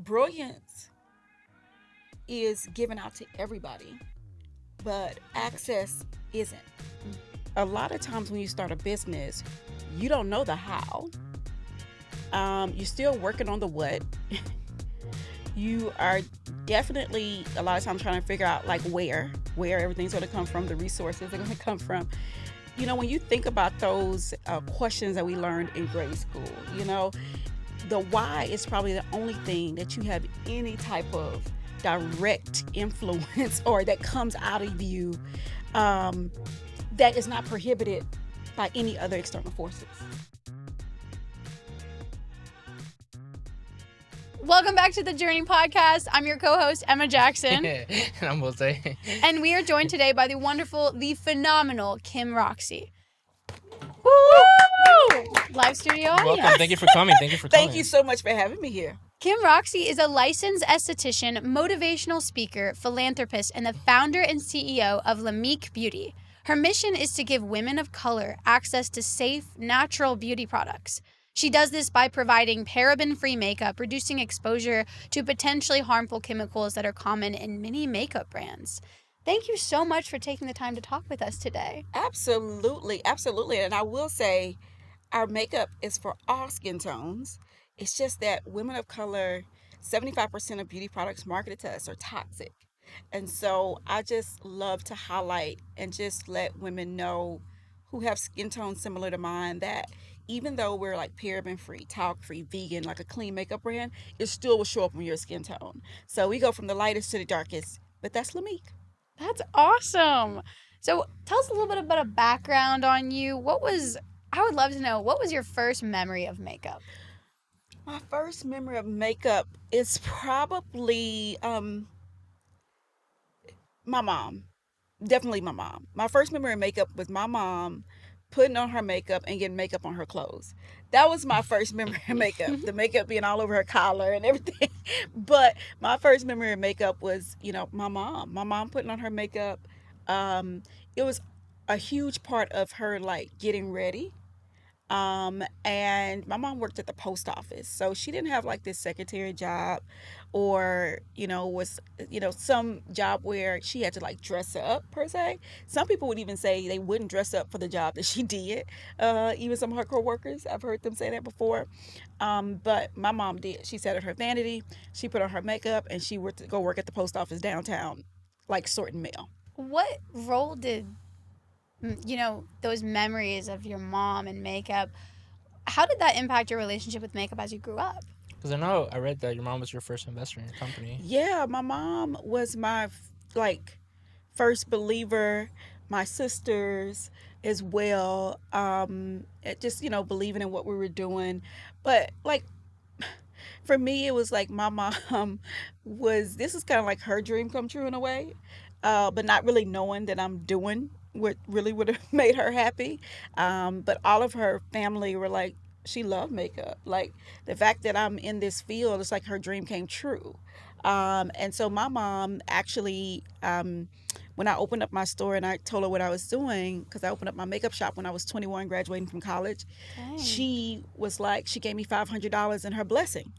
Brilliance is given out to everybody, but access isn't. A lot of times when you start a business, you don't know the how. You're still working on the what. You are definitely a lot of times trying to figure out like where everything's going to come from, the resources are going to come from. When you think about those questions that we learned in grade school, the why is probably the only thing that you have any type of direct influence or that comes out of you that is not prohibited by any other external forces. Welcome back to the Journey Podcast. I'm your co-host, Emma Jackson. And I'm Jose. And we are joined today by the wonderful, the phenomenal Kim Roxie. Woo! Live studio audience. Welcome. Thank you for coming. Thank you so much for having me here. Kim Roxie is a licensed esthetician, motivational speaker, philanthropist, and the founder and CEO of LAMIK Beauty. Her mission is to give women of color access to safe, natural beauty products. She does this by providing paraben-free makeup, reducing exposure to potentially harmful chemicals that are common in many makeup brands. Thank you so much for taking the time to talk with us today. Absolutely. And I will say our makeup is for all skin tones. It's just that women of color, 75% of beauty products marketed to us are toxic. And so I just love to highlight and just let women know who have skin tones similar to mine that even though we're like paraben-free, talc-free, vegan, like a clean makeup brand, it still will show up on your skin tone. So we go from the lightest to the darkest, but that's LAMIK. That's awesome. So tell us a little bit about a background on you. I would love to know, what was your first memory of makeup? My first memory of makeup is probably my mom. Definitely my mom. My first memory of makeup was my mom putting on her makeup and getting makeup on her clothes. That was my first memory of makeup. The makeup being all over her collar and everything. But my first memory of makeup was, my mom. My mom putting on her makeup. It was a huge part of her like getting ready. And my mom worked at the post office, so she didn't have like this secretary job or, was, some job where she had to like dress up per se. Some people would even say they wouldn't dress up for the job that she did. Even some of her coworkers, I've heard them say that before. But my mom did. She sat at her vanity, she put on her makeup, and she went to go work at the post office downtown, like sorting mail. What role did those memories of your mom and makeup, how did that impact your relationship with makeup as you grew up? Because I read that your mom was your first investor in your company. Yeah, my mom was my first believer. My sisters as well. Just believing in what we were doing, but for me, it was like my mom this is kind of like her dream come true in a way, but not really knowing that I'm doing what really would have made her happy. But all of her family were like, she loved makeup. Like the fact that I'm in this field, it's like her dream came true. And so my mom actually, when I opened up my store and I told her what I was doing, because I opened up my makeup shop when I was 21, graduating from college, Dang. she gave me $500 in her blessing.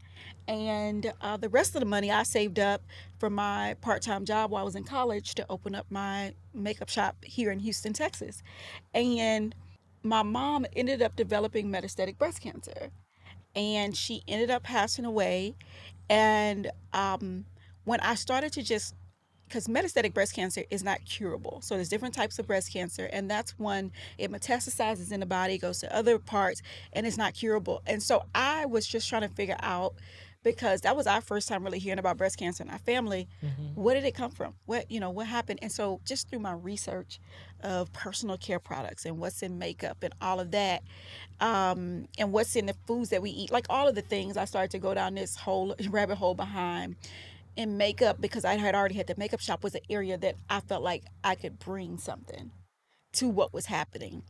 And the rest of the money I saved up from my part-time job while I was in college to open up my makeup shop here in Houston, Texas. And my mom ended up developing metastatic breast cancer. And she ended up passing away. And when I started to because metastatic breast cancer is not curable. So there's different types of breast cancer, and that's when it metastasizes in the body, goes to other parts, and it's not curable. And so I was just trying to figure out, because that was our first time really hearing about breast cancer in our family. Where did it come from? What happened? And so just through my research of personal care products and what's in makeup and all of that, and what's in the foods that we eat, like all of the things, I started to go down this whole rabbit hole behind in makeup, because I had already had the makeup shop, was an area that I felt like I could bring something to what was happening.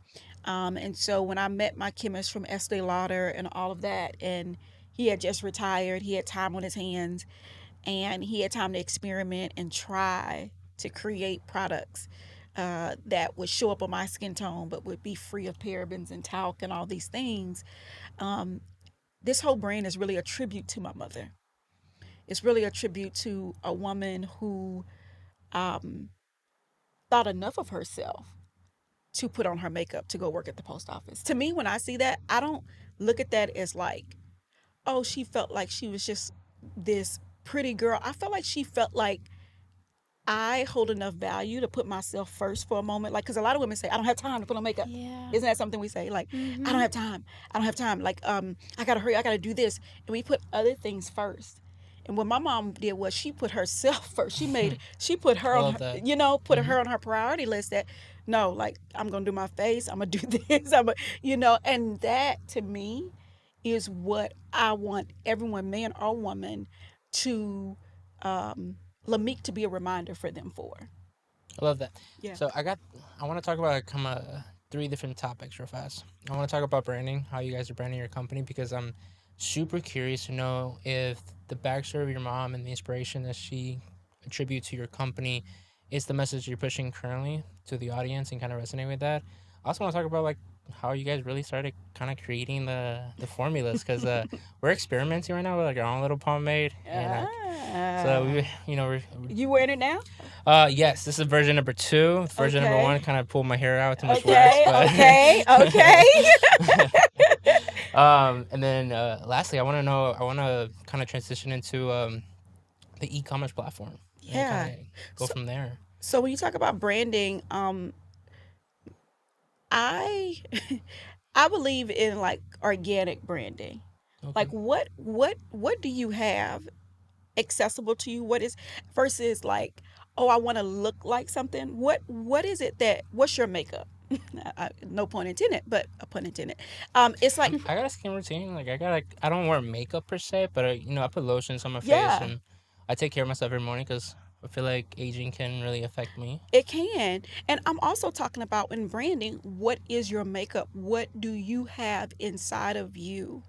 And so when I met my chemist from Estee Lauder and all of that, and he had just retired, he had time on his hands, and he had time to experiment and try to create products that would show up on my skin tone but would be free of parabens and talc and all these things. This whole brand is really a tribute to my mother. It's really a tribute to a woman who thought enough of herself to put on her makeup to go work at the post office. To me, when I see that, I don't look at that as like, oh, she felt like she was just this pretty girl. I felt like she felt like I hold enough value to put myself first for a moment. Like, because a lot of women say, I don't have time to put on makeup. Yeah. Isn't that something we say? Like, I don't have time. I don't have time. Like, I got to hurry. I got to do this. And we put other things first. And what my mom did was she put herself first. She put her I on love her, that. put her on her priority list that, no, like, I'm going to do my face. I'm going to do this. And that to me is what I want everyone, man or woman, to, LAMIK to be a reminder for them for. I love that. Yeah. So I want to talk about three different topics real fast. I want to talk about branding, how you guys are branding your company, because I'm super curious to know if the backstory of your mom and the inspiration that she attribute to your company is the message you're pushing currently to the audience and kind of resonate with that. I also want to talk about like how you guys really started kind of creating the formulas, because we're experimenting right now with like our own little pomade, and so You wearing it now? yes, this is version number 2. Version number Okay. 1 kind of pulled my hair out, too much Okay, wax, okay. and then lastly, I want to kind of transition into the e-commerce platform and Yeah. kind of go So, from there. so when you talk about branding, I I believe in like organic branding. Okay. Like what do you have accessible to you? What is versus like, oh, I want to look like something. What is it that what's your makeup? No pun intended, but a pun intended. It's like I got a skin routine. Like I don't wear makeup per se, but I put lotions on my face, yeah, and I take care of myself every morning because I feel like aging can really affect me. it can. And I'm also talking about in branding, what is your makeup? What do you have inside of you?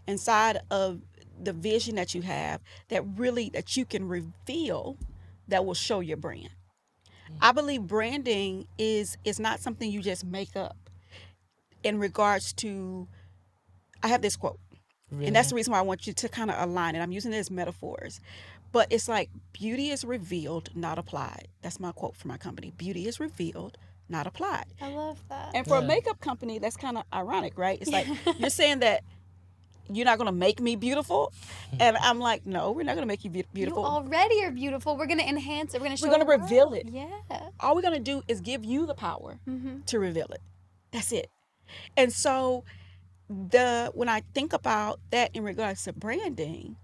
Inside of the vision that you have that you can reveal that will show your brand. I believe branding is not something you just make up in regards to I have this quote. And that's Really? the reason why I want you to kind of align it. I'm using it as metaphors. But it's like beauty is revealed, not applied. That's my quote for my company. Beauty is revealed, not applied. I love that. And for a Yeah. makeup company, that's kind of ironic, right? It's like you're saying that you're not going to make me beautiful. And I'm like, no, we're not going to make you You beautiful. already are beautiful. We're going to enhance it. We're going to show We're going to the reveal world. it. Yeah. All we're going to do is give you the power to reveal it. That's it. And so when I think about that in regards to branding,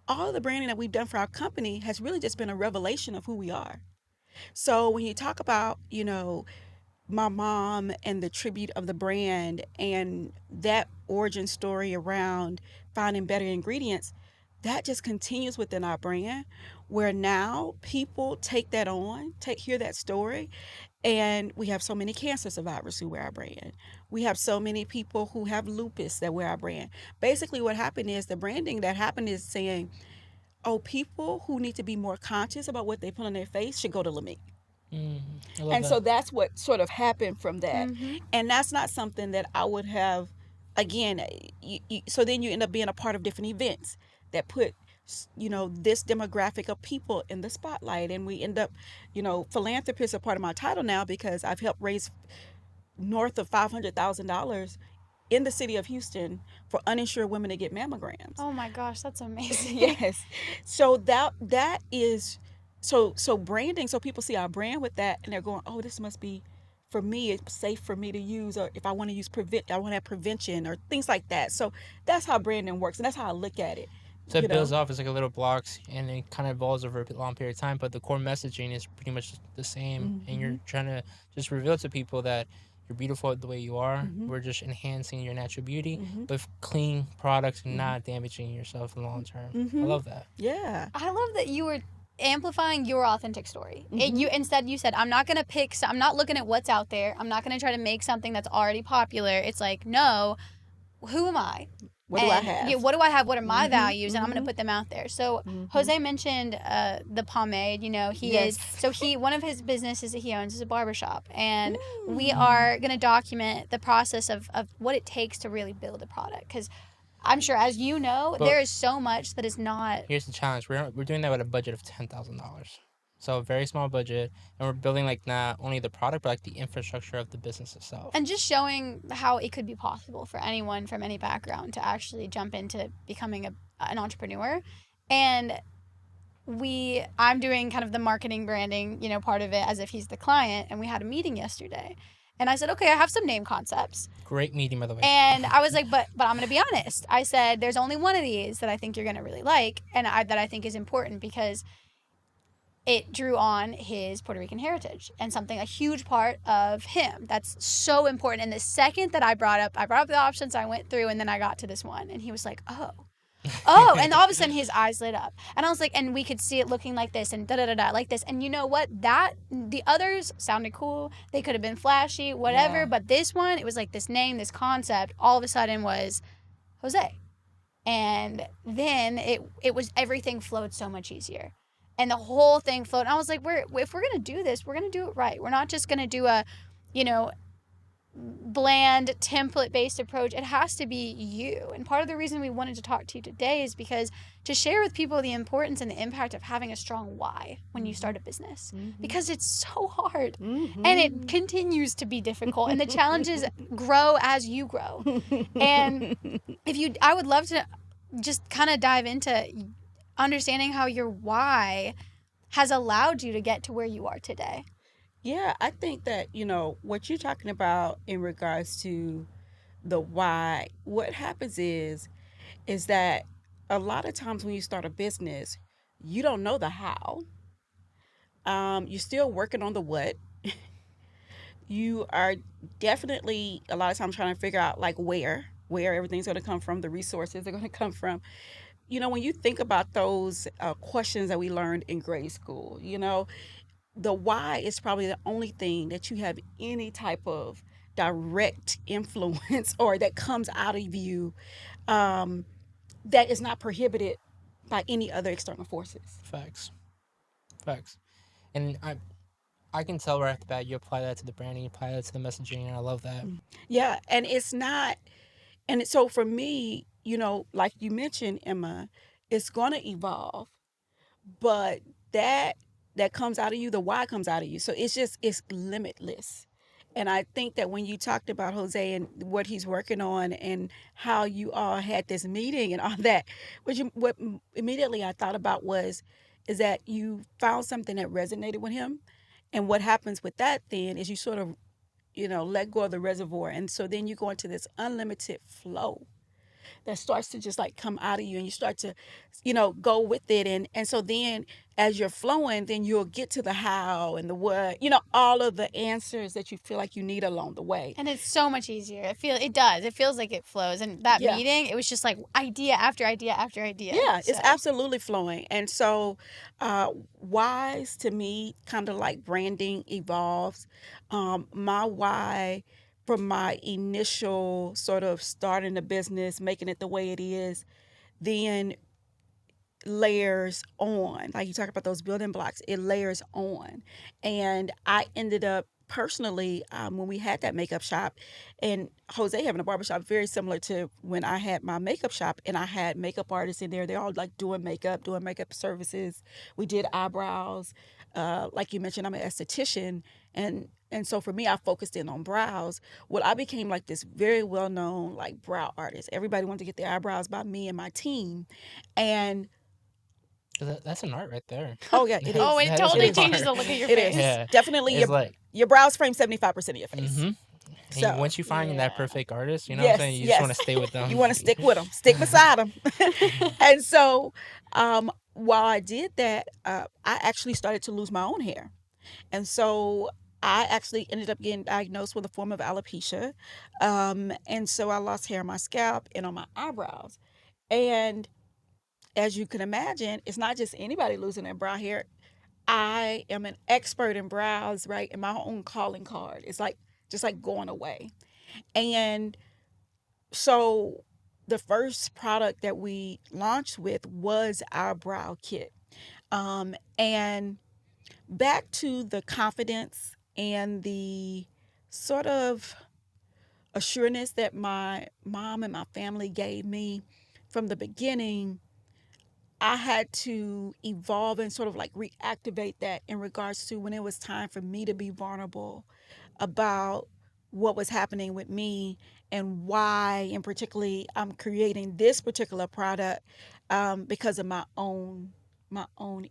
all the branding that we've done for our company has really just been a revelation of who we are. So when you talk about, my mom and the tribute of the brand and that origin story around finding better ingredients, that just continues within our brand where now people take that on, hear that story. And we have so many cancer survivors who wear our brand. We have so many people who have lupus that wear our brand. Basically, what happened is the branding that happened is saying, oh, people who need to be more conscious about what they put on their face should go to LAMIK. I love And that. so that's what sort of happened from that. Mm-hmm. And that's not something that I would have, again, so then you end up being a part of different events that put, this demographic of people in the spotlight. And we end up, philanthropists are part of my title now because I've helped raise north of $500,000 in the city of Houston for uninsured women to get mammograms. Oh my gosh, that's amazing. Yes. So that is so branding, so people see our brand with that and they're going, oh, this must be for me, it's safe for me to use, or if I want to use I want to have prevention or things like that. So that's how branding works and that's how I look at it. So it builds off as like a little blocks, and it kind of evolves over a long period of time. But the core messaging is pretty much the same, and you're trying to just reveal to people that you're beautiful the way you are. We're just enhancing your natural beauty with clean products and not damaging yourself in the long term. I love that. Yeah. I love that you were amplifying your authentic story. Instead you said, I'm not going to I'm not looking at what's out there. I'm not going to try to make something that's already popular. It's like, no, who am I? What do I have? Yeah, what do I have? What are my values? And I'm going to put them out there. So Jose mentioned the pomade. One of his businesses that he owns is a barbershop. And we are going to document the process of what it takes to really build a product. Because I'm sure, as you know, But- there is so much that is not. Here's the challenge. We're doing that with a budget of $10,000. So a very small budget, and we're building like not only the product but like the infrastructure of the business itself. And just showing how it could be possible for anyone from any background to actually jump into becoming an entrepreneur. And I'm doing kind of the marketing branding, part of it as if he's the client. And we had a meeting yesterday. And I said, okay, I have some name concepts. Great meeting, by the way. And I was like, but I'm going to be honest. I said, there's only one of these that I think you're going to really like. And that I think is important because it drew on his Puerto Rican heritage and a huge part of him. That's so important. And the second that I brought up the options, I went through and then I got to this one. And he was like, oh, and all of a sudden his eyes lit up. And I was like, and we could see it looking like this and da-da-da-da, like this. And you know what? The others sounded cool. They could have been flashy, whatever. Yeah. But this one, it was like this name, this concept, all of a sudden was Jose. And then it was, everything flowed so much easier. And the whole thing flowed. And I was like, if we're going to do this, we're going to do it right. We're not just going to do a, bland template-based approach. It has to be you. And part of the reason we wanted to talk to you today is because to share with people the importance and the impact of having a strong why when you start a business. Mm-hmm. Because it's so hard. Mm-hmm. And it continues to be difficult. And the challenges grow as you grow. And I would love to just kind of dive into understanding how your why has allowed you to get to where you are today. Yeah, I think that, what you're talking about in regards to the why, what happens is that a lot of times when you start a business, you don't know the how. You're still working on the what. You are definitely a lot of times trying to figure out like where everything's going to come from, the resources are going to come from. When you think about those questions that we learned in grade school, the why is probably the only thing that you have any type of direct influence or that comes out of you that is not prohibited by any other external forces. Facts. And I can tell right off the bat you apply that to the branding, you apply that to the messaging, and I love that. Yeah, and it's not, and so for me, like you mentioned, Emma, it's going to evolve, but that comes out of you, the why comes out of you. So it's limitless. And I think that when you talked about Jose and what he's working on and how you all had this meeting and all that, what immediately I thought about is that you found something that resonated with him. And what happens with that then is you sort of, let go of the reservoir. And so then you go into this unlimited flow that starts to just like come out of you and you start to, go with it. And so then as you're flowing, then you'll get to the how and the what, all of the answers that you feel like you need along the way. And it's so much easier. It feels like it flows. And that meeting, it was just like idea after idea after idea. Yeah, it's absolutely flowing. And so whys to me kind of like branding evolves. My why from my initial sort of starting the business, making it the way it is, then layers on. Like you talk about those building blocks, it layers on. And I ended up personally, when we had that makeup shop and Jose having a barbershop, very similar to when I had my makeup shop and I had makeup artists in there. They're all like doing makeup services. We did eyebrows. Like you mentioned, I'm an esthetician. And so for me, I focused in on brows. Well, I became like this very well-known like brow artist. Everybody wanted to get their eyebrows by me and my team. And that's an art right there. oh yeah, it is. Oh, it That is totally an changes art. the look of your It face. is. Yeah. Definitely It's your brows frame 75% of your face. Mm-hmm. So, once you find that perfect artist, what I'm Yes, saying? You yes. just want to stay with them. You want to stick with them, stick beside them. And so while I did that, I actually started to lose my own hair. And so I actually ended up getting diagnosed with a form of alopecia. And so I lost hair on my scalp and on my eyebrows. And as you can imagine, it's not just anybody losing their brow hair. I am an expert in brows, right? And my own calling card. It's like just like going away. And so the first product that we launched with was our brow kit. And back to the confidence and the sort of assurance that my mom and my family gave me from the beginning, I had to evolve and sort of like reactivate that in regards to when it was time for me to be vulnerable about what was happening with me and why, and particularly, I'm creating this particular product because of my own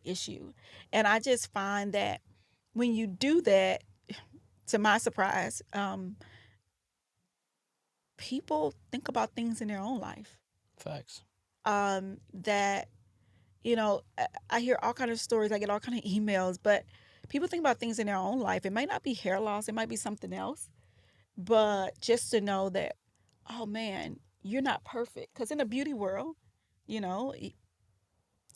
issue. And I just find that when you do that, to my surprise, people think about things in their own life. Facts. That I hear all kind of stories, I get all kind of emails, but people think about things in their own life. It might not be hair loss, it might be something else, but just to know that, oh man, you're not perfect. Because in the beauty world, you know,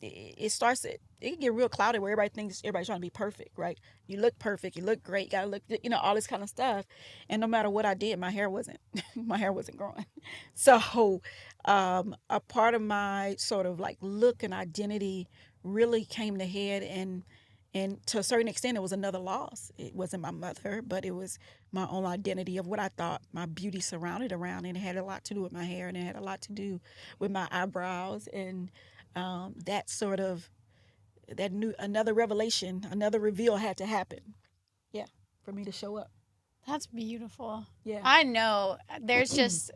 it starts it can get real cloudy where everybody thinks everybody's trying to be perfect, right? You look perfect, you look great, you gotta look, all this kind of stuff. And no matter what I did, my hair wasn't my hair wasn't growing. So a part of my sort of like look and identity really came to head, and to a certain extent it was another loss. It wasn't my mother, but it was my own identity of what I thought my beauty surrounded around, and it had a lot to do with my hair, and it had a lot to do with my eyebrows, and that sort of that new another revelation, another reveal had to happen. Yeah, for me to show up. That's beautiful. Yeah. I know there's just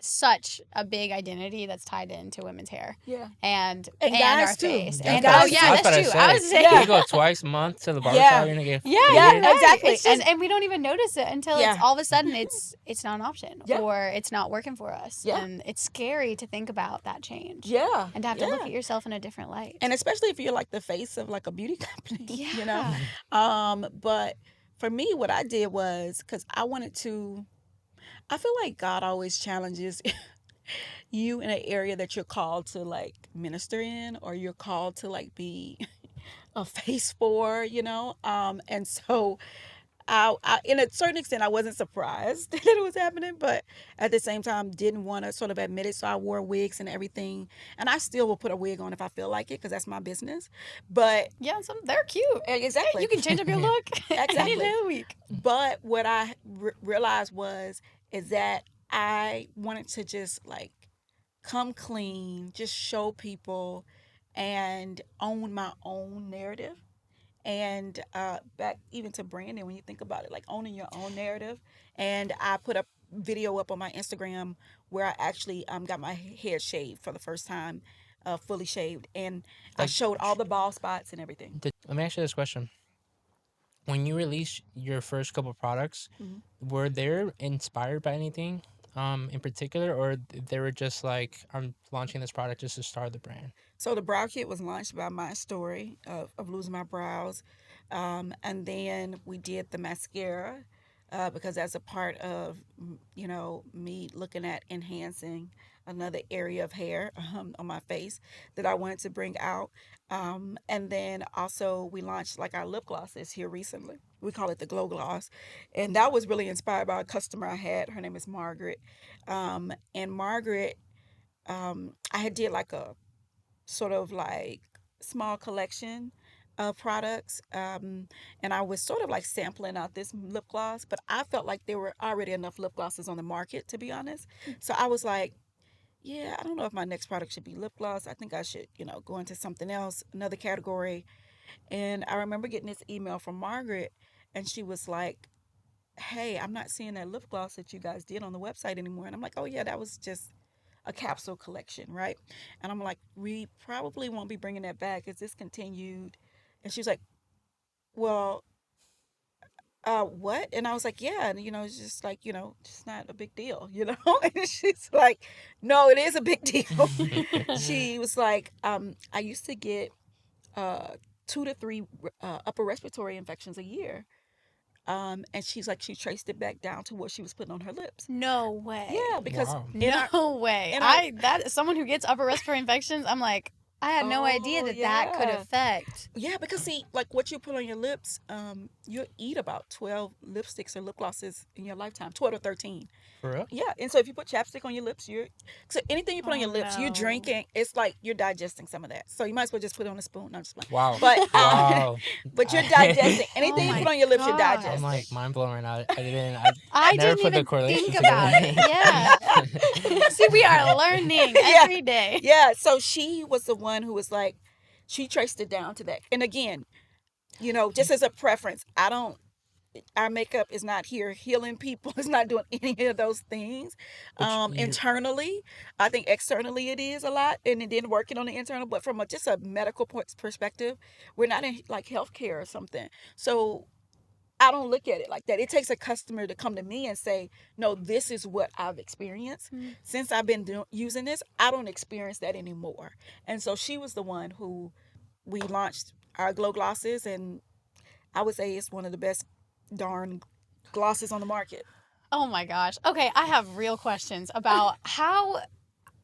such a big identity that's tied into women's hair. Yeah. And guys our too. face. And oh guys yeah, too. I was about that's to true. say, I was saying Yeah. you go twice a month to the barbershop, Yeah. you're gonna get Yeah, Yeah, you're right. exactly. It's just, and we don't even notice it until Yeah. it's all of a sudden it's not an option, Yeah. or it's not working for us. Yeah. And it's scary to think about that change. Yeah. And to have to look at yourself in a different light. And especially if you're like the face of like a beauty company, Yeah. But for me, what I did was, because I feel like God always challenges you in an area that you're called to like minister in, or you're called to like be a face for. And so in a certain extent, I wasn't surprised that it was happening, but at the same time, didn't want to sort of admit it. So I wore wigs and everything, and I still will put a wig on if I feel like it, because that's my business. But Yeah, they're cute. exactly, You can change up your look Exactly. any day of the week. But what I realized is that I wanted to just like come clean, just show people, and own my own narrative. And back even to branding, when you think about it, like owning your own narrative. And I put a video up on my Instagram where I actually got my head shaved for the first time, fully shaved, and I Like, showed all the bald spots and everything. let me ask you this question. When you released your first couple products, Mhm. were they inspired by anything in particular, or they were just like, I'm launching this product just to start the brand? So the brow kit was launched by my story of losing my brows. And then we did the mascara because that's a part of, me looking at enhancing another area of hair on my face that I wanted to bring out. And then also we launched like our lip glosses here recently. We call it the Glow Gloss. And that was really inspired by a customer I had. Her name is Margaret. And Margaret, I had did like a sort of like small collection of products. And I was sort of like sampling out this lip gloss, but I felt like there were already enough lip glosses on the market, to be honest. So I was like, yeah, I don't know if my next product should be lip gloss. I think I should, go into something else, another category. And I remember getting this email from Margaret, and she was like, hey, I'm not seeing that lip gloss that you guys did on the website anymore. And I'm like, oh, yeah, that was just a capsule collection, right? And I'm like, we probably won't be bringing that back. It's discontinued. And she was like, well, what? And I was like, yeah. And, it's just like, just not a big deal. And she's like, no, it is a big deal. She was like, I used to get 2 to 3 upper respiratory infections a year. And she's like, she traced it back down to what she was putting on her lips. No way. Yeah, because Wow. in our, No way. in our- That someone who gets upper respiratory infections, I'm like, I had no idea Oh, that could yeah. affect. Yeah, because see, like what you put on your lips, you'll eat about 12 lipsticks or lip glosses in your lifetime, 12 or 13. For real? Yeah, and so if you put chapstick on your lips, so anything you put on Oh your lips, you're no. drinking. It's like you're digesting some of that. So you might as well just put it on a spoon. No, I'm just playing. Wow. But Wow. but you're digesting Oh anything you put my on your lips. You're I'm gosh. digesting. like mind blown right now. I I never didn't put the even correlation think about together. it. Yeah. See, we are learning Yeah, every day. yeah. So she was the one who was like, she traced it down to that. And again, just as a preference, I don't. Our makeup is not here healing people. It's not doing any of those things. But you Internally, I think externally it is a lot, and then working on the internal. But from just a medical perspective, we're not in like healthcare or something. So I don't look at it like that. It takes a customer to come to me and say, "No, this is what I've experienced Mm. since I've been using this. I don't experience that anymore." And so she was the one who we launched our glow glosses, and I would say it's one of the best darn glosses on the market. Oh my gosh. Okay, I have real questions about how.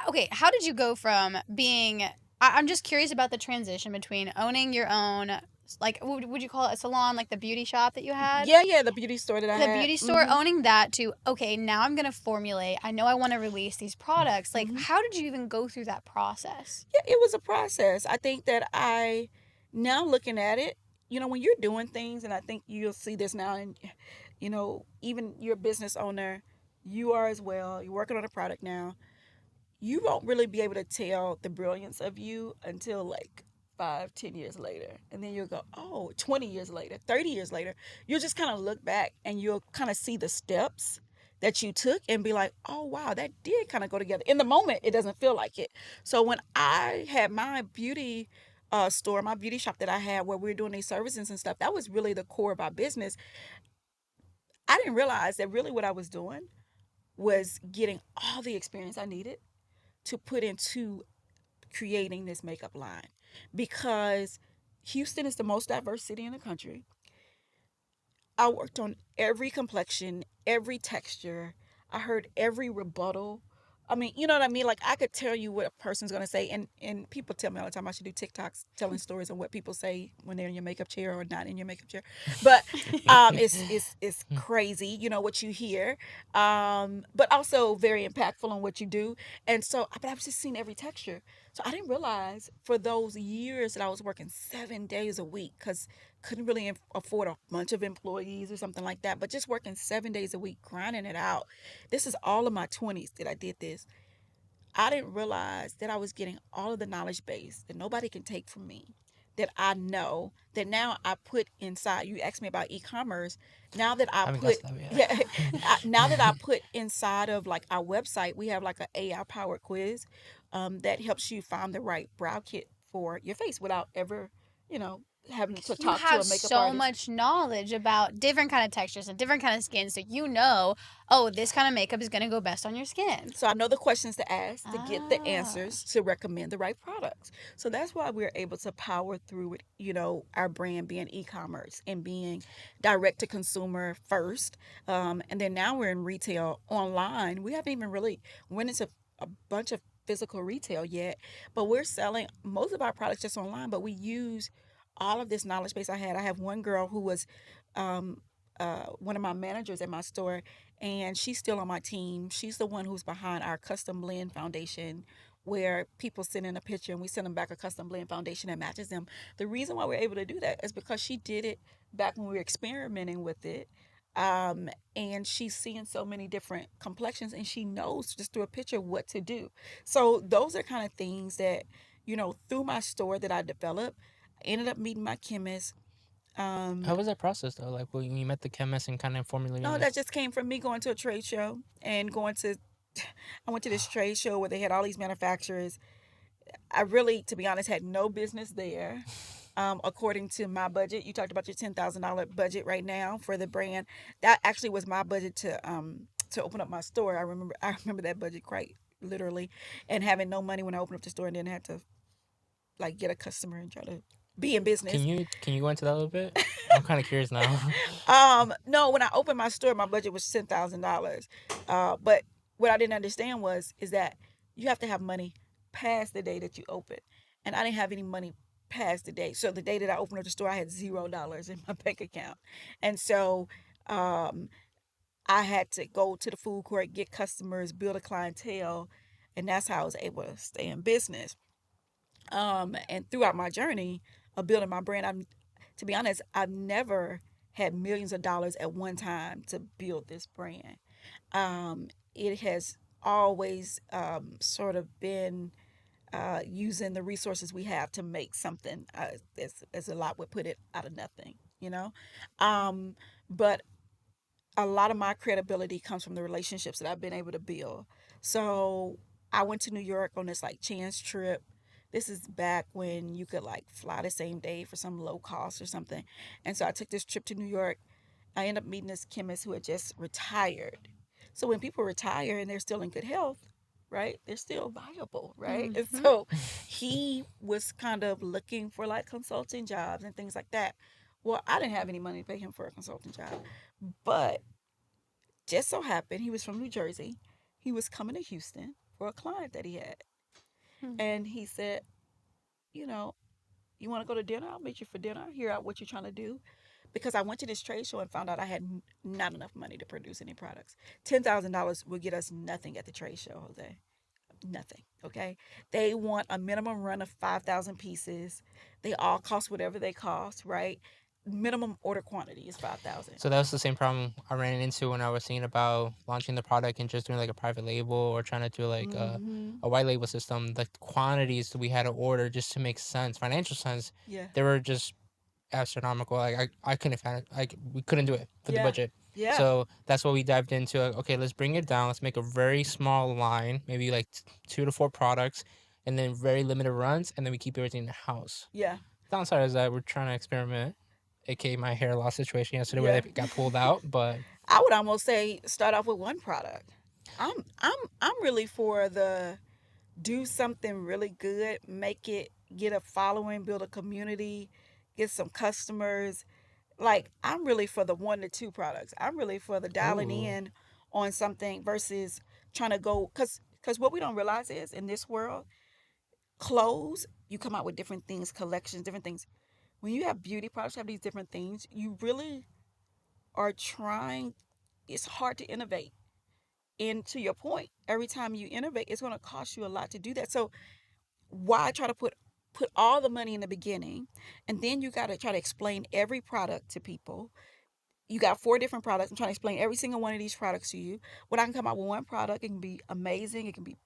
Okay, how did you go from being? I'm just curious about the transition between owning your own, like, would you call it a salon, like the beauty shop that you had? Yeah, yeah, the beauty store that I The had. beauty store, owning that to, okay, now I'm gonna formulate. I know I want to release these products. Like, Mhm. how did you even go through that process? Yeah, it was a process. I think that now looking at it, when you're doing things, and I think you'll see this now, and even your business owner, you are as well. You're working on a product now. You won't really be able to tell the brilliance of you until like 5, 10 years later. And then you'll go, oh, 20 years later, 30 years later. You'll just kind of look back and you'll kind of see the steps that you took and be like, oh, wow, that did kind of go together. In the moment, it doesn't feel like it. So when I had my beauty store, my beauty shop that I had where we were doing these services and stuff, that was really the core of our business. I didn't realize that really what I was doing was getting all the experience I needed to put into creating this makeup line because Houston is the most diverse city in the country. I worked on every complexion, every texture. I heard every rebuttal. I mean, you know what I mean? Like I could tell you what a person's gonna say, and people tell me all the time I should do TikToks telling stories on what people say when they're in your makeup chair or not in your makeup chair. But it's crazy, what you hear, but also very impactful on what you do. And so, but I've just seen every texture, so I didn't realize for those years that I was working 7 days a week because couldn't really afford a bunch of employees or something like that, but just working 7 days a week, grinding it out. This is all of my 20s that I did this. I didn't realize that I was getting all of the knowledge base that nobody can take from me, that I know, that now I put inside. You asked me about e-commerce. Now that I haven't got put, to that yeah, yet. now that I put inside of like our website, we have like an AI powered quiz that helps you find the right brow kit for your face without ever, you know, having to Because you talk to have a makeup so artist. much knowledge about different kind of textures and different kind of skin, so you know, oh, this kind of makeup is gonna go best on your skin. So I know the questions to ask to get the Ah. answers to recommend the right products. So that's why we're able to power through it, our brand being e-commerce and being direct to consumer first. And then now we're in retail online. We haven't even really went into a bunch of physical retail yet, but we're selling most of our products just online, but we use all of this knowledge base I had. I have one girl who was um, one of my managers at my store, and she's still on my team. She's the one who's behind our custom blend foundation, where people send in a picture and we send them back a custom blend foundation that matches them. The reason why we're able to do that is because she did it back when we were experimenting with it. And she's seeing so many different complexions, and she knows just through a picture what to do. So those are kind of things that, through my store that I developed. I ended up meeting my chemist. How was that process though? Like when you met the chemist and kind of formulating No, this. that just came from me going to a trade show and going to. I went to this trade show where they had all these manufacturers. I really, to be honest, had no business there. According to my budget, you talked about your $10,000 budget right now for the brand. That actually was my budget to open up my store. I remember that budget quite literally, and having no money when I opened up the store, and then had to like get a customer and try to be in Can business. you go into that a little bit? I'm kind of curious now. No, when I opened my store, my budget was $10,000. But what I didn't understand is that you have to have money past the day that you open. and I didn't have any money past the day. So the day that I opened up the store, I had $0 in my bank account, and so um, I had to go to the food court, get customers, build a clientele, and that's how I was able to stay in business. And throughout my journey of building my brand, to be honest, I've never had millions of dollars at one time to build this brand. It has always sort of been using the resources we have to make something, as a lot would put it, out of nothing, you know? Um, but a lot of my credibility comes from the relationships that I've been able to build. So I went to New York on this like chance trip. This is back when you could like fly the same day for some low cost or something. And so I took this trip to New York. I ended up meeting this chemist who had just retired. So when people retire and they're still in good health, right? They're still viable, right? And Mm-hmm. so he was kind of looking for like consulting jobs and things like that. Well, I didn't have any money to pay him for a consulting job, but just so happened he was from New Jersey. He was coming to Houston for a client that he had. And he said, you know, you want to go to dinner? I'll meet you for dinner. Hear out what you're trying to do. Because I went to this trade show and found out I had not enough money to produce any products. $10,000 would get us nothing at the trade show, Jose. Nothing. Okay. They want a minimum run of 5,000 pieces. They all cost whatever they cost, right? Minimum order quantity is 5,000. So that was the same problem I ran into when I was thinking about launching the product and just doing like a private label or trying to do like Mm-hmm. a white label system. The quantities that we had to order just to make sense, financial sense, Yeah. they were just astronomical. Like I couldn't find it. Like we couldn't do it for the Yeah. budget. Yeah. So that's what we dived into. Like, okay, let's bring it down. Let's make a very small line, maybe like 2 to 4 products, and then very limited runs, and then we keep everything in the house. Yeah. Downside is that we're trying to experiment, aka my hair loss situation yesterday where Yeah. they got pulled out. But I would almost say start off with one product. I'm really for the do something really good, make it, get a following, build a community, get some customers. Like I'm really for the 1 to 2 products. I'm really for the dialing ooh, in on something versus trying to go, cuz what we don't realize is in this world, clothes, you come out with different things, collections, different things. When you have beauty products, you have these different things, you really are trying, it's hard to innovate. And to your point, every time you innovate, it's going to cost you a lot to do that. So why try to put all the money in the beginning, and then you got to try to explain every product to people. You got 4 different products. I'm trying to explain every single one of these products to you. When I can come out with one product, it can be amazing. It can be,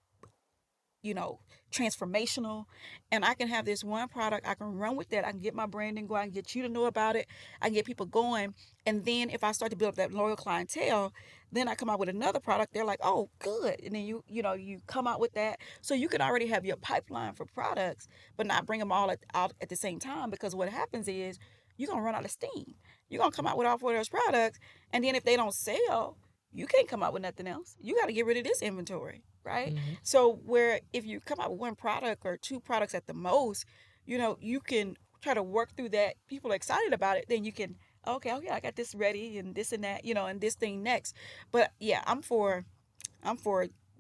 you know, transformational. And I can have this one product, I can run with that. I can get my branding going, I can get you to know about it, I can get people going. And then if I start to build up that loyal clientele, then I come out with another product. They're like, oh, good. And then you come out with that. So you can already have your pipeline for products, but not bring them all out at the same time. Because what happens is you're gonna run out of steam. You're gonna come out with all 4 of those products, and then if they don't sell, you can't come out with nothing else. You got to get rid of this inventory, right? mm-hmm. So where if you come out with one product or 2 products at the most, you can try to work through that. People are excited about it. Then you can, okay, oh yeah, I got this ready and this and that, and this thing next. But yeah, I'm for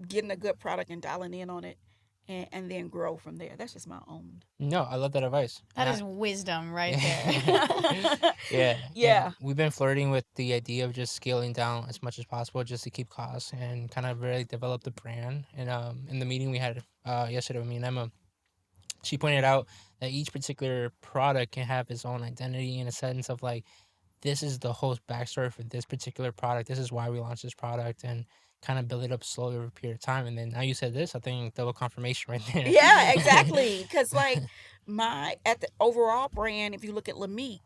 getting a good product and dialing in on it, and then grow from there. That's just my own. No, I love that advice. That is wisdom right there. Yeah. Yeah, and Yeah, we've been flirting with the idea of just scaling down as much as possible just to keep costs and kind of really develop the brand. And in the meeting we had yesterday with me and Emma, she pointed out that each particular product can have its own identity in a sense of like this is the whole backstory for this particular product. This is why we launched this product and kind of build it up slowly over a period of time. And then now you said this, I think double confirmation right there. yeah, exactly. Because like my at the overall brand, if you look at LAMIK,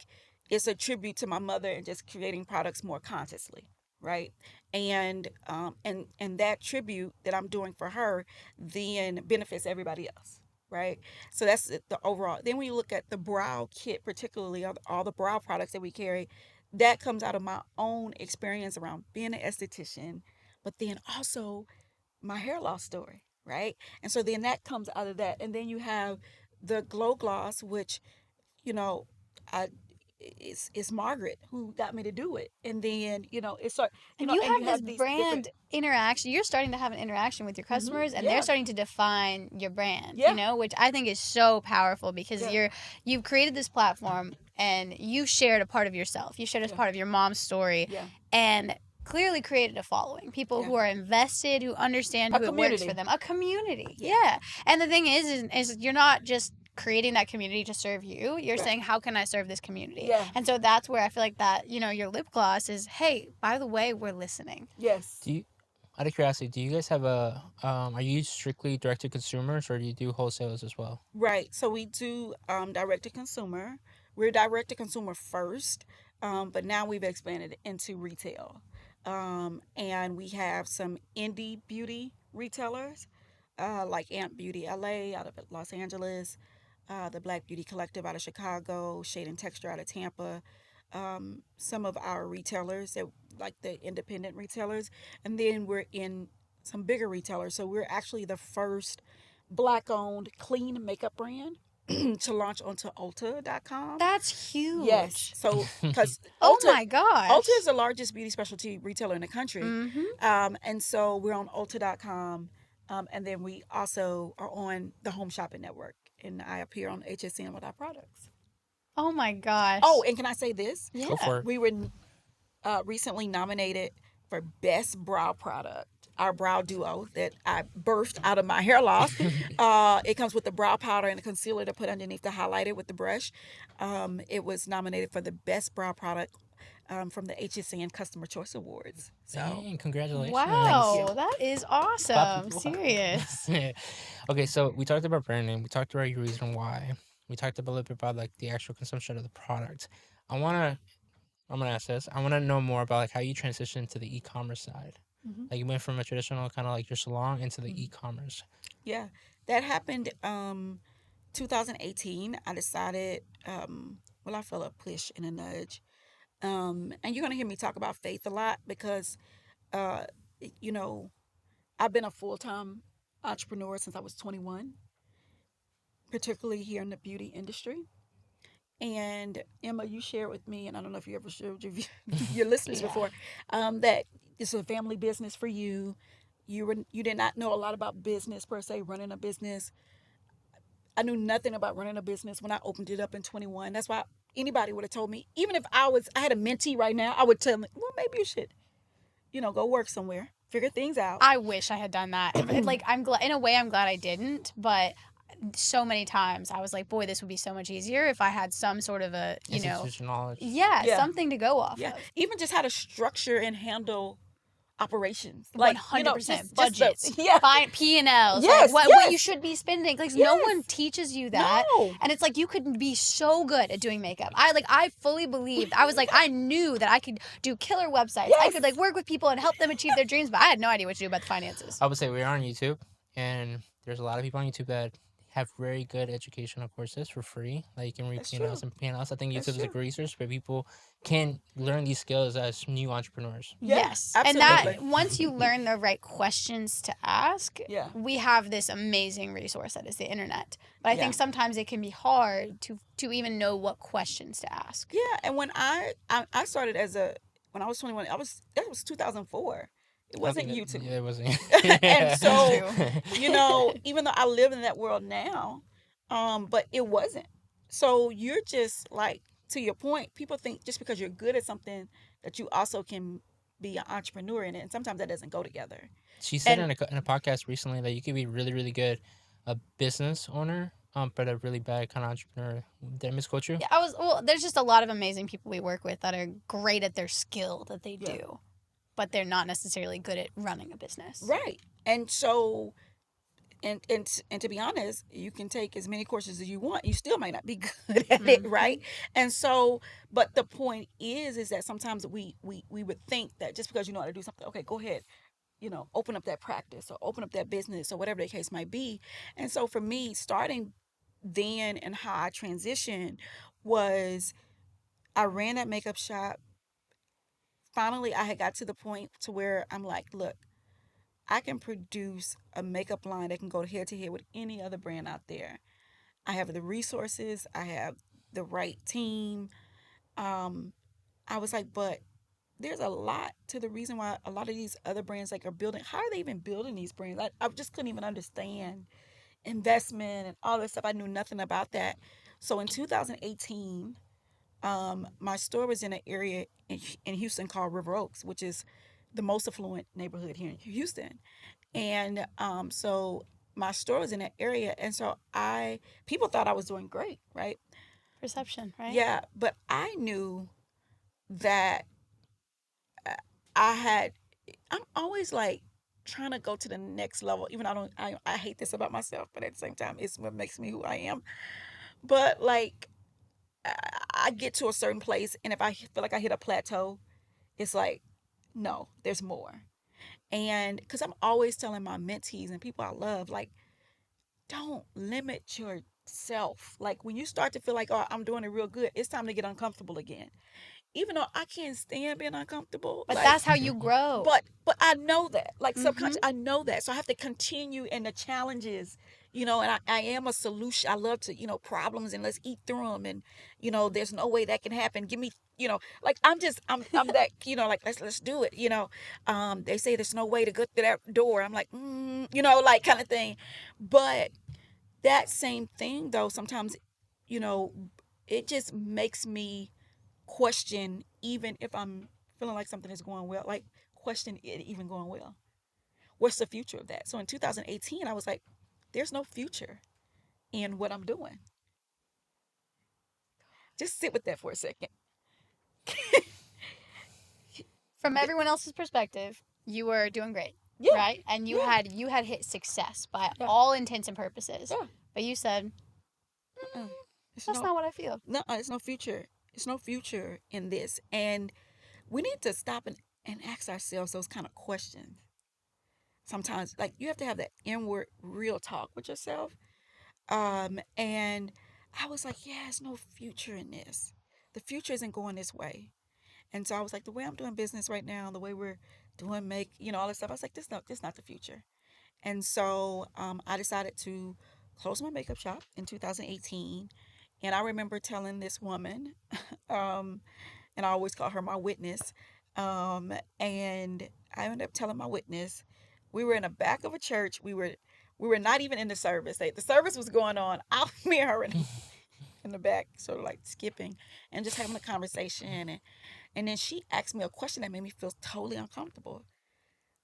it's a tribute to my mother and just creating products more consciously, right? And that tribute that I'm doing for her then benefits everybody else, right? So that's the overall. Then when you look at the brow kit, particularly all the brow products that we carry, that comes out of my own experience around being an esthetician, but then also my hair loss story, right? And so then that comes out of that. And then you have the glow gloss, which, you know, I it's Margaret who got me to do it. And then, it's sort, And you and you have this have these different. brand interaction. You're starting to have an interaction with your customers, and they're Yeah. starting to define your brand. Yeah. Which I think is so powerful because Yeah. you've created this platform and you shared a part of yourself. You shared a Yeah. part of your mom's story, Yeah. and clearly created a following. People who are invested, who understand A who it works community. for them. A community. Yeah. Yeah. And the thing is you're not just creating that community to serve you. You're Right. saying, how can I serve this community? Yeah. And so that's where I feel like that, your lip gloss is, hey, by the way, we're listening. Yes. Do you, out of curiosity, do you guys have are you strictly direct to consumers or do you do wholesales as well? Right. So we do direct to consumer. We're direct to consumer first, but now we've expanded into retail. And we have some indie beauty retailers, like Amp Beauty LA out of Los Angeles, the Black Beauty Collective out of Chicago, Shade and Texture out of Tampa. Some of our retailers that like the independent retailers, and then we're in some bigger retailers. So we're actually the first black-owned clean makeup brand to launch onto Ulta.com. That's huge. Yes. So, because Oh Ulta, my gosh. Ulta is the largest beauty specialty retailer in the country. Mm-hmm. And so we're on Ulta.com. And then we also are on the Home Shopping Network. And I appear on HSN with our products. Oh my gosh. Oh, and can I say this? yeah. Go for it. We were recently nominated for Best Brow Product. Our brow duo that I birthed out of my hair loss. It comes with the brow powder and the concealer to put underneath the highlighter with the brush. It was nominated for the Best Brow Product from the HSN Customer Choice Awards. So, Dang, congratulations. Wow, that is awesome. Clap. Serious. Okay, so we talked about branding. We talked about your reason why. We talked a little bit about like the actual consumption of the product. I'm gonna ask this. I want to know more about like how you transitioned to the e-commerce side. Mhm. Like you went from a traditional kind of like your salon into the e-commerce. Yeah, that happened 2018. I decided, I felt a push and a nudge. And you're going to hear me talk about faith a lot because, uh, you know, I've been a full-time entrepreneur since I was 21, particularly here in the beauty industry. And Emma, you shared with me, and I don't know if you ever shared with your listeners Yeah. before, that it's a family business for you. You did not know a lot about business per se, running a business. I knew nothing about running a business when I opened it up in 21. That's why anybody would have told me, even if I had a mentee right now, I would tell them, well, maybe you should, go work somewhere, figure things out. I wish I had done that. Like, I'm glad, in a way, I'm glad I didn't, but so many times I was like, boy, this would be so much easier if I had some sort of a, Institutional knowledge. yeah, Yeah. something to go off Yeah, of. even just how to structure and handle operations, 100% budgets, yeah, P&Ls, Yes, what yes. you should be spending. Like, no Yes. one teaches you that. No. And it's like you could be so good at doing makeup. I fully believed. I was like, I knew that I could do killer websites. I Yes. could like work with people and help them achieve their dreams, but I had no idea what to do about the finances. I would say we're on YouTube, and there's a lot of people on YouTube that have very good educational courses for free. Like you can read That's P&Ls true. and P&Ls. I think That's YouTube is a true. great resource where people can learn these skills as new entrepreneurs. Yeah, Yes. And that absolutely. once you learn the right questions to ask, Yeah. we have this amazing resource that is the internet. But I Yeah. think sometimes it can be hard to even know what questions to ask. Yeah, and when I started when I was 21, that was 2004. It wasn't YouTube. Yeah, it wasn't. And so, True. even though I live in that world now, but it wasn't. So you're just like, to your point, people think just because you're good at something that you also can be an entrepreneur in it, and sometimes that doesn't go together. She said And in a podcast recently that you could be really, really good a business owner, but a really bad kind of entrepreneur. Did I misquote you? Yeah, there's just a lot of amazing people we work with that are great at their skill that they Yeah. do, but they're not necessarily good at running a business. right, and so. And to be honest, you can take as many courses as you want. You still might not be good at it, Mhm. right? And so, but the point is that sometimes we would think that just because you know how to do something, okay, go ahead, open up that practice or open up that business or whatever the case might be. And so for me, starting then and how I transitioned was I ran that makeup shop. Finally, I had got to the point to where I'm like, look, I can produce a makeup line that can go head to head with any other brand out there. I have the resources, I have the right team, um, I was like, but there's a lot to the reason why a lot of these other brands like are building. How are they even building these brands? I just couldn't even understand investment and all this stuff. I knew nothing about that. So in 2018, my store was in an area in Houston called River Oaks, which is the most affluent neighborhood here in Houston. And so my store was in that area, and so I people thought I was doing great, right? Perception, right? Yeah, but I knew that uh, I had. I'm always like trying to go to the next level. Even I don't. I hate this about myself, but at the same time, it's what makes me who I am. But like I get to a certain place, and if I feel like I hit a plateau, it's like, no, there's more. And because I'm always telling my mentees and people I love, like, don't limit yourself. Like, when you start to feel like, oh, I'm doing it real good, it's time to get uncomfortable again. Even though I can't stand being uncomfortable, But like, that's how you grow. but I know that, like, Mm-hmm. subconscious, I know that, so I have to continue in the challenges, and I am a solution. I love to, problems, and let's eat through them, and there's no way that can happen. Give me, like, I'm that, like, let's do it. They say there's no way to go through that door. I'm like, like, kind of thing. But that same thing though, sometimes, you know, it just makes me question, even if I'm feeling like something is going well, like, question it even going well. What's the future of that? So in 2018, I was like, there's no future in what I'm doing. Just sit with that for a second. From everyone else's perspective, you were doing great, Yeah, right? And yeah, you had hit success by yeah, all intents and purposes. yeah. But you said, Uh-uh. It's that's no, not what I feel. no, it's no future. It's no future in this, and we need to stop and ask ourselves those kind of questions. Sometimes, like, you have to have that inward, real talk with yourself. And I was like, yeah, there's no future in this. The future isn't going this way. And so I was like, the way I'm doing business right now, the way we're doing all this stuff, I was like, this not the future. And so I decided to close my makeup shop in 2018. And I remember telling this woman, um, and I always call her my witness. And I ended up telling my witness, we were in the back of a church. We were not even in the service. The service was going on. Me and her in the back, sort of like skipping and just having a conversation. And then she asked me a question that made me feel totally uncomfortable.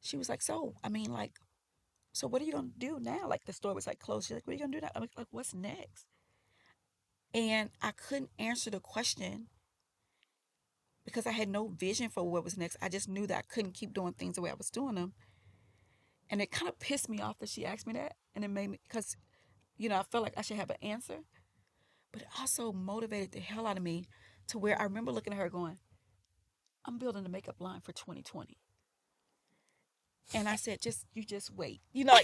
She was like, so, I mean, like, so what are you going to do now? Like, the store was like closed. She's like, what are you going to do now? I'm like, what's next? And I couldn't answer the question because I had no vision for what was next. I just knew that I couldn't keep doing things the way I was doing them. And it kind of pissed me off that she asked me that. And it made me, because, I felt like I should have an answer. But it also motivated the hell out of me to where I remember looking at her going, I'm building a makeup line for 2020. And I said, you just wait.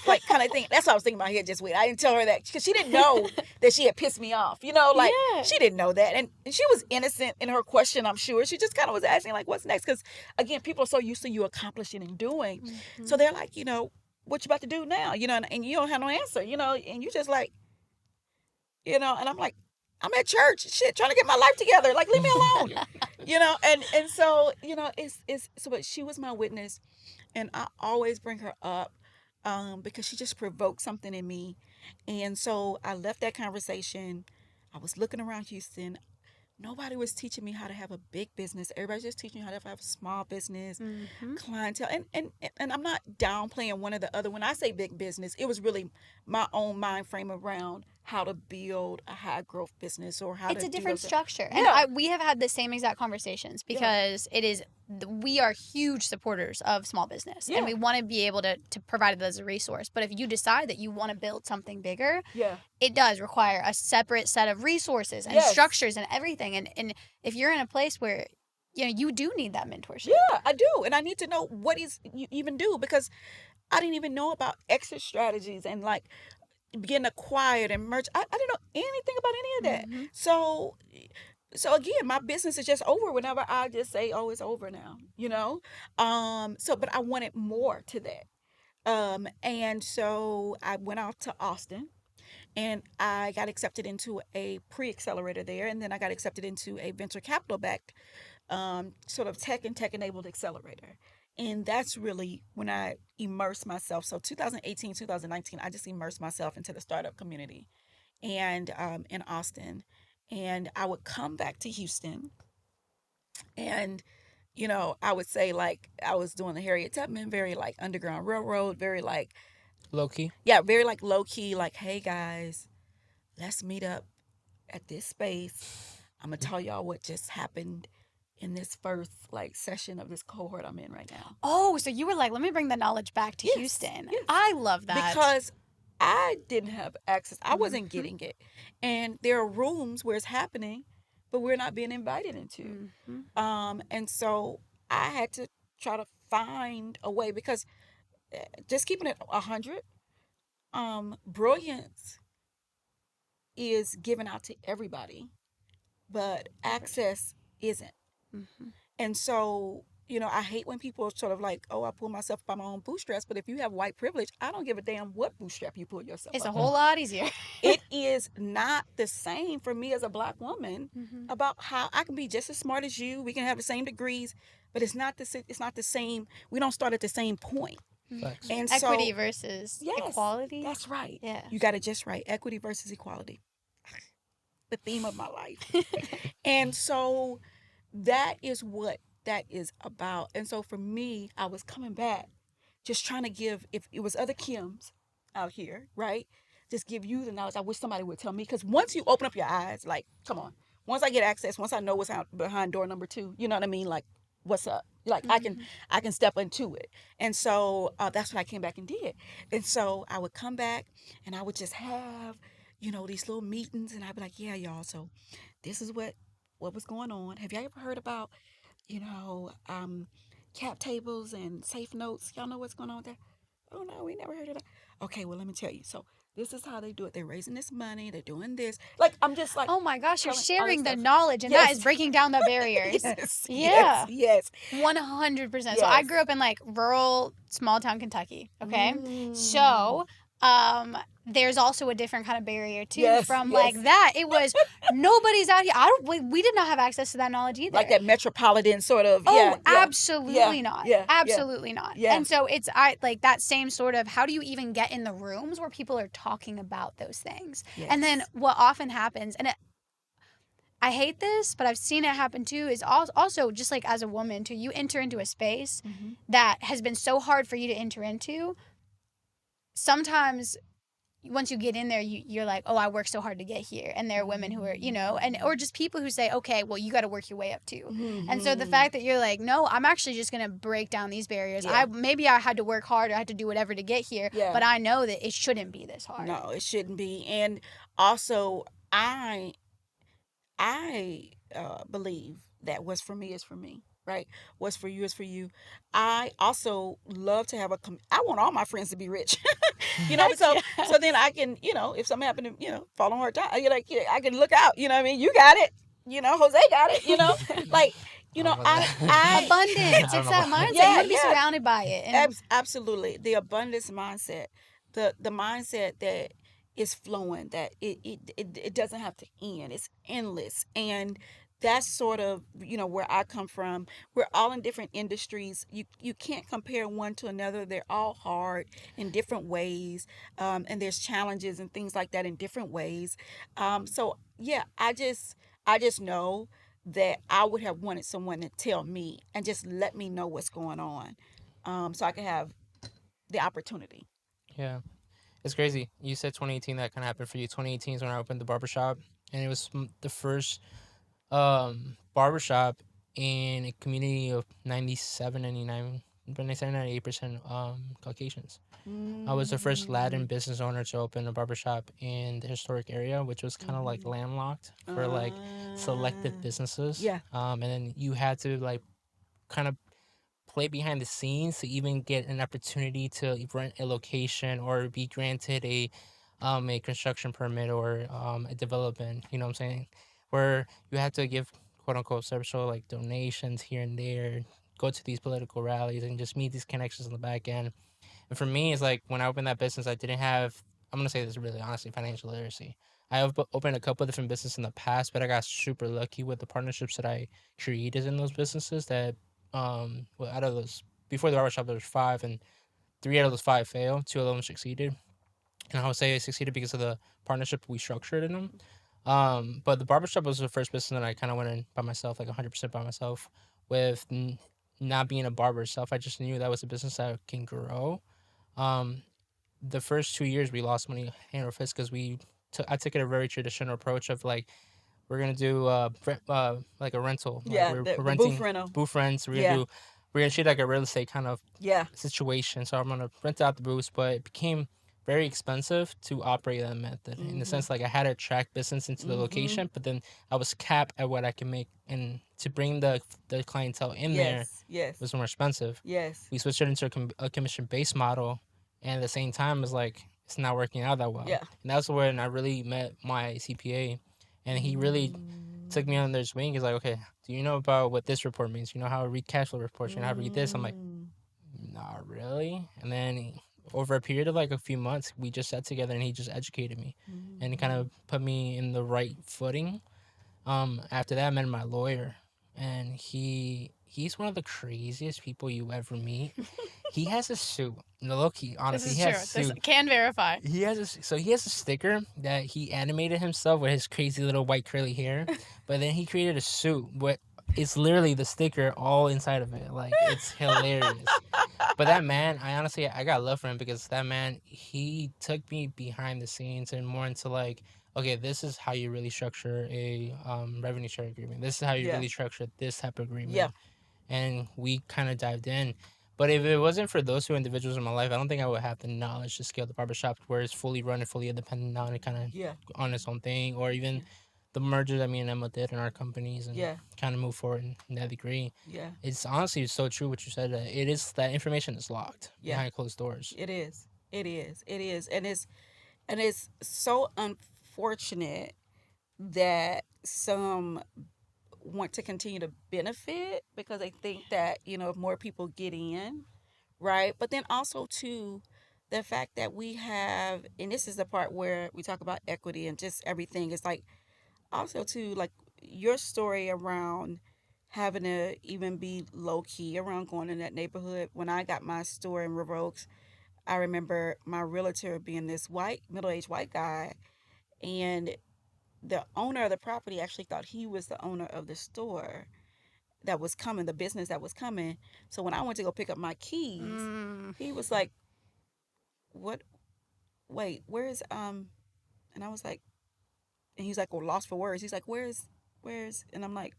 Like kind of thing. That's what I was thinking in my head, just wait. I didn't tell her that because she didn't know that she had pissed me off. Like, Yeah. she didn't know that. And she was innocent in her question, I'm sure. She just kind of was asking, like, what's next? Because, again, people are so used to you accomplishing and doing. Mm-hmm. So they're like, what you about to do now? And you don't have no answer, and you just like, and I'm like, I'm at church, shit, trying to get my life together. Like, leave me alone. And so, it's so, but she was my witness, and I always bring her up because she just provoked something in me. And so I left that conversation. I was looking around Houston. Nobody was teaching me how to have a big business. Everybody's just teaching me how to have a small business, Mm-hmm. clientele. And I'm not downplaying one or the other. When I say big business, it was really my own mind frame around how to build a high growth business or how It's to a do different those. structure. And Yeah. we have had the same exact conversations Yeah. because we are huge supporters of small business and Yeah. we want to be able to provide it as a resource. But if you decide that you want to build something bigger, Yeah. it does require a separate set of resources and Yes. structures and everything. And if you're in a place where you do need that mentorship. Yeah, I do. And I need to know what is you even do, because I didn't even know about exit strategies and, like, getting acquired and merch. I didn't know anything about any of that. Mm-hmm. So again, my business is just over whenever I just say, oh, it's over now, so, but I wanted more to that. And so I went off to Austin, And I got accepted into a pre-accelerator there, and then I got accepted into a venture capital backed sort of tech enabled accelerator. And that's really when I immersed myself. So 2018, 2019, I just immersed myself into the startup community and in Austin. And I would come back to Houston and I would say like I was doing the Harriet Tubman, very like Underground Railroad, very like Low key. yeah, very like low key, like, hey guys, let's meet up at this space. I'm gonna tell y'all what just happened in this first like session of this cohort I'm in right now. Oh, so you were like, let me bring the knowledge back to Yes, Houston. yes. I love that. Because I didn't have access. I wasn't Mhm. getting it. And there are rooms where it's happening, but we're not being invited into. And so I had to try to find a way because just keeping it 100, Brilliance is given out to everybody, but access isn't. Mm-hmm. And so, I hate when people are sort of like, oh, I pull myself by my own bootstraps. But if you have white privilege, I don't give a damn what bootstrap you pull yourself It's up a on. whole lot easier. It is not the same for me as a Black woman Mhm. about how I can be just as smart as you. We can have the same degrees, but it's not the same. We don't start at the same point. Facts. And Equity so, versus yes, equality. that's right. Yeah. You got it just right. Equity versus equality. The theme of my life. And so that is what that is about. And so for me, I was coming back just trying to give, if it was other Kims out here, right? Just give you the knowledge. I wish somebody would tell me, because once you open up your eyes, like, come on, once I get access, once I know what's out behind door number 2, you know what I mean? Like, what's up? Like, I can step into it. And so that's what I came back and did. And so I would come back and I would just have, these little meetings, and I'd be like, yeah, y'all. So this is what was going on. Have y'all ever heard about, you know, um, cap tables and safe notes? Y'all know what's going on with that? Oh no, we never heard of that. Okay, well let me tell you. So this is how they do it. They're raising this money. They're doing this. Like I'm just like Oh my gosh, you're telling all this sharing the stuff. knowledge, and that Yes. is breaking down the barriers. Yes. Yeah. Yes. 100%. So I Yes. grew up in like rural small town Kentucky, okay? Mm. So, there's also a different kind of barrier too Yes, from yes. like that. It was nobody's out here. We did not have access to that knowledge either. Like that metropolitan sort of. Oh, Yeah. absolutely Yeah. not. Yeah. Absolutely not. Yeah. And so it's like that same sort of how do you even get in the rooms where people are talking about those things? Yes. And then what often happens, and I hate this, but I've seen it happen too, is also just like as a woman too, you enter into a space Mhm. that has been so hard for you to enter into. Sometimes once you get in there, you're like, oh, I worked so hard to get here. And there are women who are, or just people who say, okay, well, you got to work your way up too. And so the fact that you're like, no, I'm actually just going to break down these barriers. Yeah. Maybe I had to work hard. I had to do whatever to get here. Yeah. But I know that it shouldn't be this hard. No, it shouldn't be. And also, I believe that what's for me is for me, right? What's for you is for you. I also love to have I want all my friends to be rich, So Yeah. so then I can, if something happened to fall on hard time, you're like, I can look out. You know what I mean? You got it. Jose got it. Like, I Abundance. It's that mindset. You want to be surrounded by it. And absolutely the abundance mindset, the mindset that is flowing, that it doesn't have to end. It's endless. And that's sort of where I come from. We're all in different industries. You can't compare one to another. They're all hard in different ways, and there's challenges and things like that in different ways. So yeah, I just know that I would have wanted someone to tell me and just let me know what's going on, so I could have the opportunity. Yeah. It's crazy. You said 2018 that kind of happened for you. 2018 is when I opened the barbershop, and it was the first barbershop in a community of 97, 99, 97, 98% Caucasians. I was the first Latin business owner to open a barbershop in the historic area, which was kind of like landlocked for like selective businesses. Yeah. And then you had to like kind of play behind the scenes to even get an opportunity to rent a location or be granted a construction permit or a development. You know what I'm saying? Where you had to give quote unquote social like donations here and there, go to these political rallies and just meet these connections on the back end. And for me, it's like when I opened that business, I didn't have I'm gonna say this really honestly, financial literacy. I have opened a couple of different businesses in the past, but I got super lucky with the partnerships that I created in those businesses. That well, out of those before the barbershop, there was five, and three out of those five failed. Two of them succeeded, and I would say I succeeded because of the partnership we structured in them. But the barbershop was the first business that I kind of went in by myself, like 100% by myself, with not being a barber itself. I just knew that was a business that can grow. Um, the first 2 years we lost money hand over fist because I took it a very traditional approach of like we're gonna do like a rental, like Yeah, we're the booth renting rental. booth rents. Yeah, We're gonna treat it like a real estate kind of yeah. situation. So I'm gonna rent out the booths, but it became very expensive to operate that method in the Mhm. sense like I had to attract business into the Mhm. location, but then I was capped at what I can make, and to bring the clientele in there Yes. Yes. was more expensive. Yes. We switched it into a commission based model, and at the same time, it's like it's not working out that well. Yeah. And that's when I really met my CPA, and he really took me under his wing. He's like, okay, do you know about what this report means? You know how to read cash flow reports? You know how to read this? I'm like, Mm. not really. And then over a period of like a few months, we just sat together and he just educated me and kind Mhm. of put me in the right footing. After that, I met my lawyer, and he's one of the craziest people you ever meet. He has a suit. No, low key, This honestly, is he has true. a This suit. can verify. He has a sticker that he animated himself with his crazy little white curly hair, but then he created a suit with it's literally the sticker all inside of it. Like it's hilarious. But that man, I honestly I got love for him because that man he took me behind the scenes and more into like, okay, this is how you really structure a revenue share agreement. This is how you Yeah. really structure this type of Yeah. agreement, and we kind of dived in. But if it wasn't for those two individuals in my life, I don't think I would have the knowledge to scale the barbershop where it's fully run and fully independent now and kind of Yeah. on its own thing, or even Yeah. the merger that me and Emma did in our companies and Yeah. kind of move forward in that degree. Yeah. It's honestly so true what you said. That it is that information is locked Yeah. behind closed doors. It is. It is. It is. And it's so unfortunate that some want to continue to benefit because they think that, if more people get in, right? But then also too, the fact that we have, and this is the part where we talk about equity and just everything, it's like also too, like your story around having to even be low key around going in that neighborhood. When I got my store in River Oaks, I remember my realtor being this white, middle-aged white guy, and the owner of the property actually thought he was the owner of the store that was coming, the business that was coming. So when I went to go pick up my keys, Mm. he was like, "What? Wait, where's?" And I was like, and he's like, "Well, lost for words." He's like, "Where's?" And I'm like,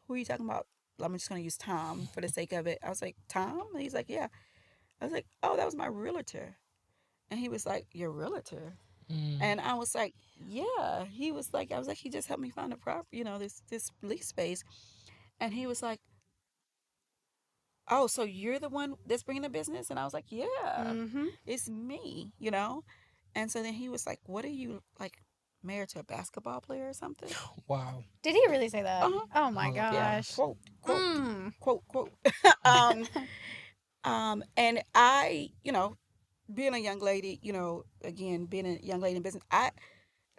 "Who are you talking about?" I'm just gonna use Tom for the sake of it. I was like, "Tom?" And he's like, "Yeah." I was like, "Oh, that was my realtor." And he was like, "Your realtor?" Mm. And I was like, "Yeah." He was like, I was like, "He just helped me find a property, this lease space." And he was like, "Oh, so you're the one that's bringing the business?" And I was like, "Yeah, Mm-hmm. it's me." And so then he was like, "What are you, like, married to a basketball player or something?" Wow. Did he really say that? Uh-huh. Oh my Oh my Yeah. gosh. goodness. Quote, quote, Mm. quote, quote. um, and I, being a young lady, again, being a young lady in business,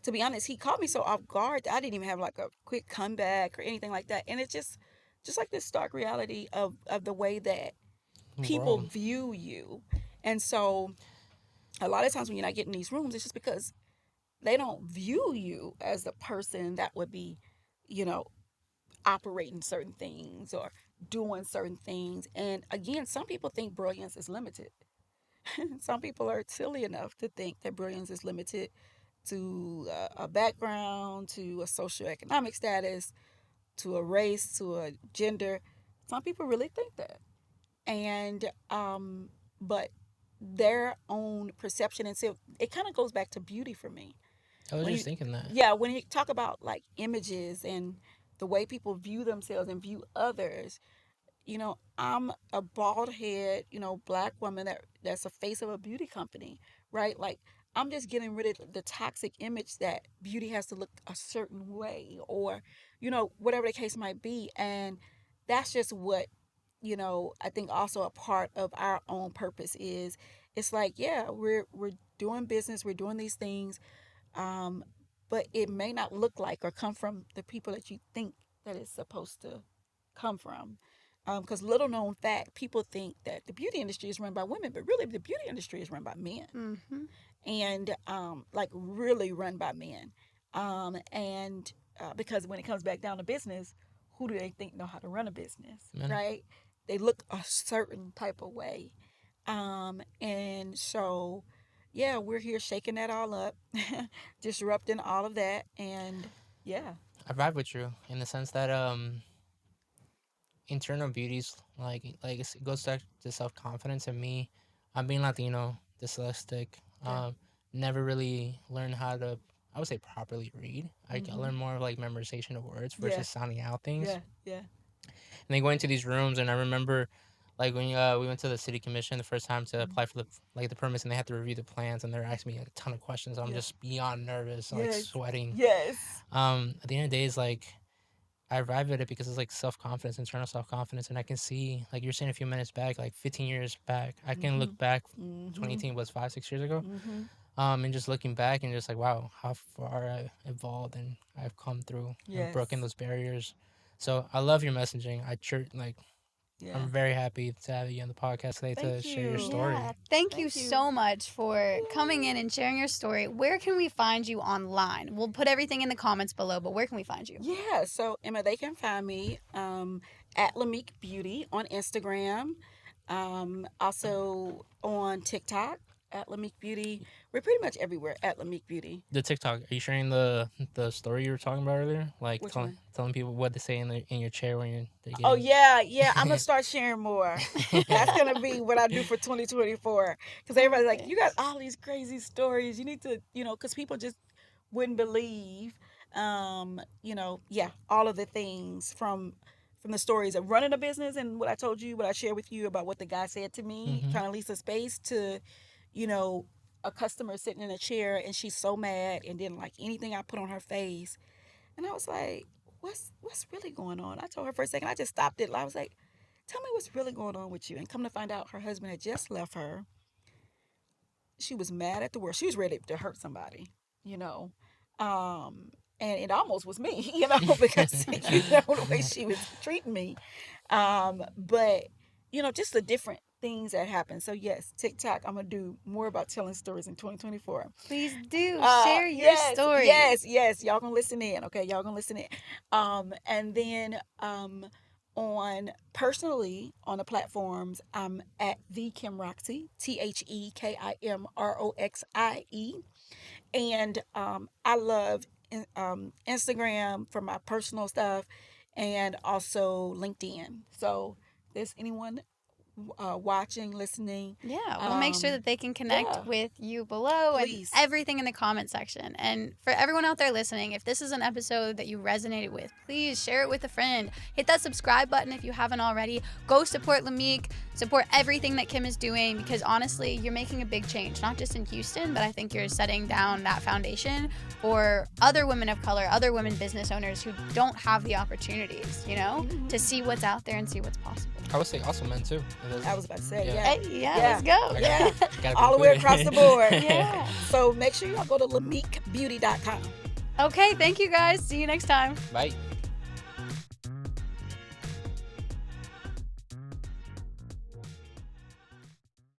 to be honest, he caught me so off guard that I didn't even have like a quick comeback or anything like that. And it's just like this stark reality of the way that people World. view you. And so a lot of times when you're not getting these rooms, it's just because they don't view you as the person that would be, you know, operating certain things or doing certain things. And again, some people think brilliance is limited. Some people are silly enough to think that brilliance is limited to a background, to a socioeconomic status, to a race, to a gender. Some people really think that. And but their own perception, and so it kind of goes back to beauty for me. I was When just you thinking that. Yeah, when you talk about like images and the way people view themselves and view others, I'm a bald head, black woman that's a face of a beauty company, right? Like I'm just getting rid of the toxic image that beauty has to look a certain way, or whatever the case might be. And that's just what, I think also a part of our own purpose is. It's like, yeah, we're doing business, we're doing these things, but it may not look like or come from the people that you think that it's supposed to come from. Because little known fact, people think that the beauty industry is run by women, but really the beauty industry is run by men, and like really run by men. And because when it comes back down to business, who do they think know how to run a business, Men. right? They look a certain type of way, and so yeah, we're here shaking that all up, disrupting all of that, and yeah, I vibe with you in the sense that internal beauty's it goes back to self confidence. And me, I'm being Latino, dyslexic, Yeah. never really learned how to, I would say, properly read. I Mhm. learned more of like memorization of words Yeah. versus sounding out things. Yeah. Yeah. And then going into these rooms, and I remember like when we went to the city commission the first time to apply for the permits, and they had to review the plans, and they're asking me a ton of questions. I'm Yeah. just beyond nervous, like Yes. sweating. Yes. At the end of the day, it's like I arrive at it because it's like self confidence, internal self confidence, and I can see, like you were saying a few minutes back, like 15 years back, I can look back. 2018 was 5-6 years ago. And just looking back and just like, wow, how far I've evolved and I've come through and broken Yes. those barriers. So I love your messaging. Yeah. I'm very happy to have you on the podcast today to Thank share your you. story. Yeah, thank you Thank you. so much for coming in and sharing your story. Where can we find you online? We'll put everything in the comments below, but where can we find you? Yeah. So Emma, they can find me at LAMIK Beauty on Instagram, also on TikTok at LAMIK Beauty. We're pretty much everywhere at LAMIK Beauty. The TikTok, are you sharing the story you were talking about earlier? Like Which one? telling people what to say in your chair when they're getting... Oh yeah. I'm gonna start sharing more. That's gonna be what I do for 2024. Because everybody's like, you got all these crazy stories. You need to, because people just wouldn't believe, all of the things from the stories of running a business and what I told you, what I shared with you about what the guy said to me, trying to lease a space to, a customer sitting in a chair and she's so mad and didn't like anything I put on her face. And I was like, what's really going on? I told her for a second, I just stopped it. I was like, tell me what's really going on with you. And come to find out, her husband had just left her. She was mad at the world. She was ready to hurt somebody, you know. And it almost was me, because the way she was treating me. But just the different things that happen. So yes, TikTok, I'm gonna do more about telling stories in 2024. Please do share your Yes, story. yes, y'all gonna listen in, okay? Y'all gonna listen in. And then on personally on the platforms, I'm at the Kim Roxie, TheKimRoxie, and I love Instagram for my personal stuff, and also LinkedIn. So, if there's anyone watching, listening, Yeah, we'll make sure that they can connect with you below Please. and everything in the comment section. And for everyone out there listening, if this is an episode that you resonated with, please share it with a friend. Hit that subscribe button if you haven't already. Go support LAMIK. Support everything that Kim is doing, because honestly, you're making a big change, not just in Houston, but I think you're setting down that foundation for other women of color, other women business owners who don't have the opportunities, to see what's out there and see what's possible. I would say also men too. I was about to say, yeah. Hey, yeah, let's go. Yeah. Gotta be All the way included. across the board. Yeah. So make sure y'all go to LAMIKBeauty.com. Okay, thank you guys. See you next time. Bye.